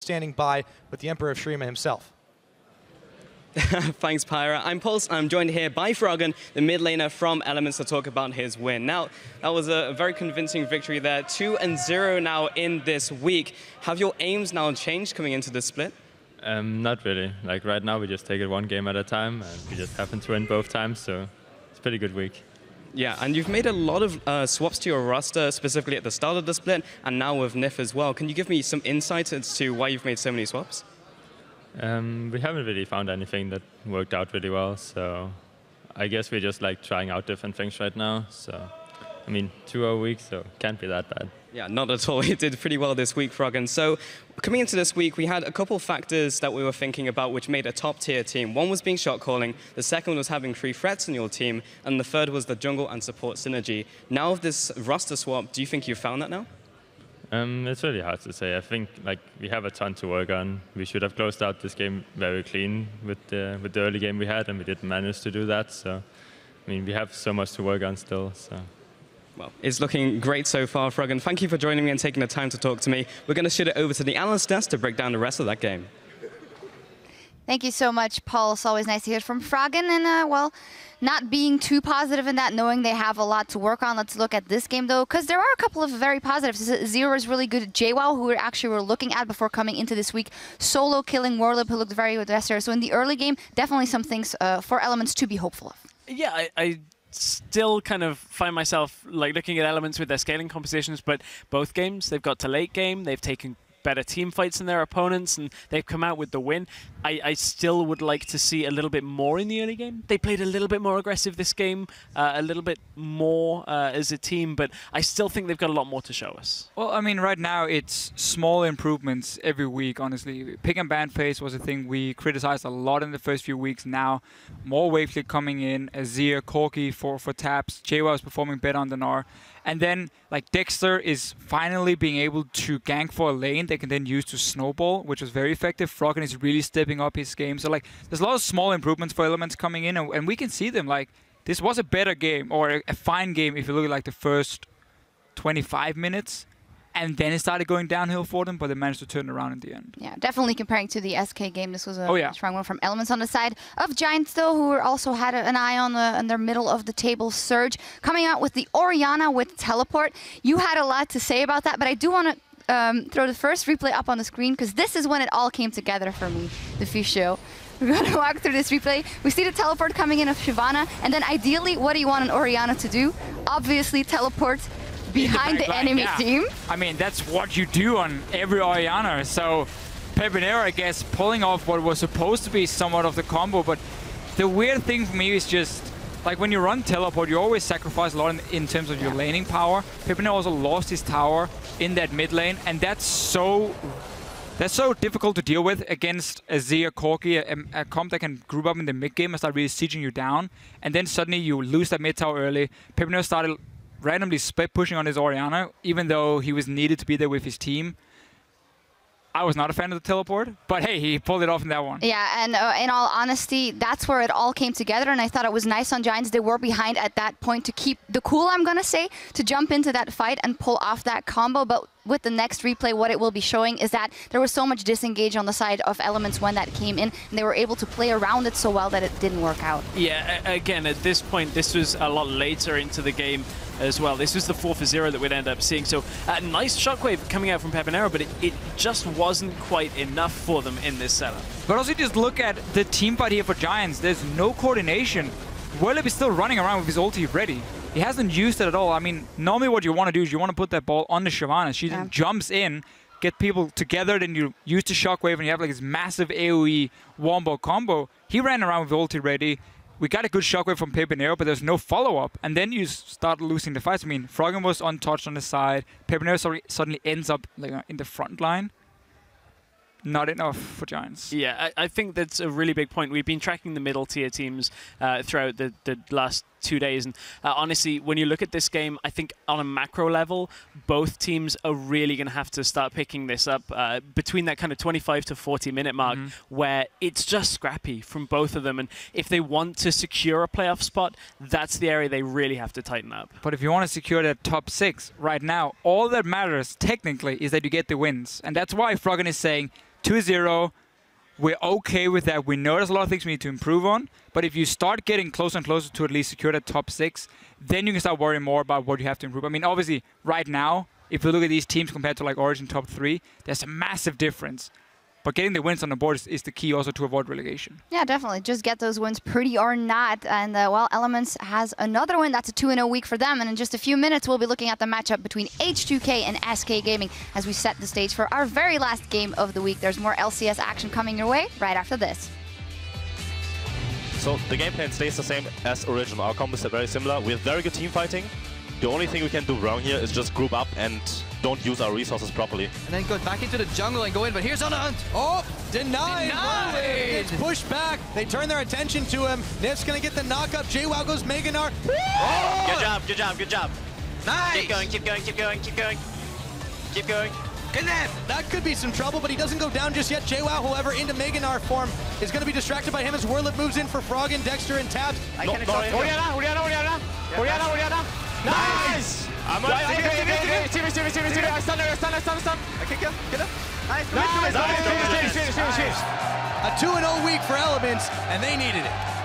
standing by with the Emperor of Shurima himself. Thanks, Pyra. I'm Pulse. I'm joined here by Froggen, the mid laner from Elements, to talk about his win. Now, that was a very convincing victory there. 2-0 now in this week. Have your aims now changed coming into this split? Not really. Like right now, we just take it one game at a time, and we just happen to win both times, so it's a pretty good week. Yeah, and you've made a lot of swaps to your roster, specifically at the start of the split, and now with NIF as well. Can you give me some insight as to why you've made so many swaps? We haven't really found anything that worked out really well, so I guess we're just like trying out different things right now. So, I mean, 2-0 week, so can't be that bad. Yeah, not at all. You did pretty well this week, Froggen. So, coming into this week, we had a couple factors that we were thinking about which made a top-tier team. One was being shot calling, the second was having 3 threats in your team, and the third was the jungle and support synergy. Now with this roster swap, do you think you've found that now? It's really hard to say. I think like we have a ton to work on. We should have closed out this game very clean with the early game we had, and we didn't manage to do that. So, I mean, we have so much to work on still. So. Well, it's looking great so far, Froggen. Thank you for joining me and taking the time to talk to me. We're going to shoot it over to the analyst desk to break down the rest of that game. Thank you so much, Paul. It's always nice to hear from Froggen. And, well, not being too positive in that, knowing they have a lot to work on. Let's look at this game, though, because there are a couple of very positives. Zero is really good. JWoww, who we actually were looking at before coming into this week, solo killing Warlip, who looked very good yesterday. So in the early game, definitely some things for Elements to be hopeful of. Yeah, I still kind of find myself like looking at Elements with their scaling compositions, but both games, they've got to late game, they've taken better team fights than their opponents, and they've come out with the win. I still would like to see a little bit more in the early game. They played a little bit more aggressive this game, a little bit more as a team, but I still think they've got a lot more to show us. Well, I mean, right now it's small improvements every week, honestly. Pick and ban phase was a thing we criticized a lot in the first few weeks. Now, more Wavefleet coming in, Azir, Corki for taps, JWoww is performing better on the Gnar. And then, like, Dexter is finally being able to gank for a lane they can then use to snowball, which was very effective. Froggen is really stepping up his game. So, like, there's a lot of small improvements for Elements coming in, and we can see them. Like, this was a better game, or a fine game if you look at, like, the first 25 minutes. And then it started going downhill for them, but they managed to turn it around in the end. Yeah, definitely comparing to the SK game, this was a strong one from Elements. On the side of Giants, though, who also had an eye on their middle of the table surge, coming out with the Orianna with teleport. You had a lot to say about that, but I do want to throw the first replay up on the screen, because this is when it all came together for me, the Fisho. We're going to walk through this replay. We see the teleport coming in of Shyvana, and then ideally, what do you want an Orianna to do? Obviously, teleport behind the enemy team. I mean, that's what you do on every Orianna. So Pepinero, I guess, pulling off what was supposed to be somewhat of the combo. But the weird thing for me is just, like, when you run teleport, you always sacrifice a lot in terms of your laning power. Pepinero also lost his tower in that mid lane, and that's so difficult to deal with against Azir, Corki, a comp that can group up in the mid game and start really sieging you down. And then suddenly you lose that mid tower early. Pepinero started randomly split pushing on his Orianna, even though he was needed to be there with his team. I was not a fan of the teleport, but hey, he pulled it off in that one. Yeah, and in all honesty, that's where it all came together, and I thought it was nice on Giants. They were behind at that point to keep the cool, I'm going to say, to jump into that fight and pull off that combo, but with the next replay, what it will be showing is that there was so much disengage on the side of Elements when that came in, and they were able to play around it so well that it didn't work out. Yeah, again, at this point, this was a lot later into the game as well. This was the 4-0 that we'd end up seeing. So, nice shockwave coming out from Pepinero, but it just wasn't quite enough for them in this setup. But also just look at the team fight here for Giants. There's no coordination. Warlip is still running around with his ulti ready. He hasn't used it at all. I mean, normally what you want to do is you want to put that ball on the Shyvana. She then jumps in, get people together, then you use the shockwave, and you have like this massive AoE wombo combo. He ran around with ulti ready. We got a good shockwave from Pepinero, but there's no follow-up. And then you start losing the fights. I mean, Froggen was untouched on the side. Pepinero suddenly ends up like in the front line. Not enough for Giants. Yeah, I think that's a really big point. We've been tracking the middle tier teams throughout the last 2 days, and honestly, when you look at this game, I think on a macro level, both teams are really going to have to start picking this up between that kind of 25 to 40 minute mark, where it's just scrappy from both of them, and if they want to secure a playoff spot, that's the area they really have to tighten up. But if you want to secure that top 6 right now, all that matters technically is that you get the wins, and that's why Froggen is saying 2-0. We're okay with that. We know there's a lot of things we need to improve on. But if you start getting closer and closer to at least secure that top 6, then you can start worrying more about what you have to improve. I mean, obviously, right now, if we look at these teams compared to like Origin top 3, there's a massive difference. But getting the wins on the board is the key also to avoid relegation. Yeah, definitely. Just get those wins, pretty or not. And, well, Elements has another win. That's a 2-0 week for them. And in just a few minutes, we'll be looking at the matchup between H2K and SK Gaming as we set the stage for our very last game of the week. There's more LCS action coming your way right after this. So the game plan stays the same as original. Our combos are very similar. We have very good team fighting. The only thing we can do wrong here is just group up and don't use our resources properly. And then go back into the jungle and go in, but here's on the hunt. Oh, denied! Gets pushed back. They turn their attention to him. Nif's gonna get the knockup. JWoww goes Meganar. Oh! Good job, good job, good job. Nice! Keep going, keep going, keep going, keep going. Keep going. Good net! That could be some trouble, but he doesn't go down just yet. JWoww, however, into Meganar form, is going to be distracted by him as Werlip moves in for Froggen, Dexter, and Tabs. Oriana! Nice! I'm on I stun. I kick him. Get him. Nice. A 2-0 week for Elements, and they needed it.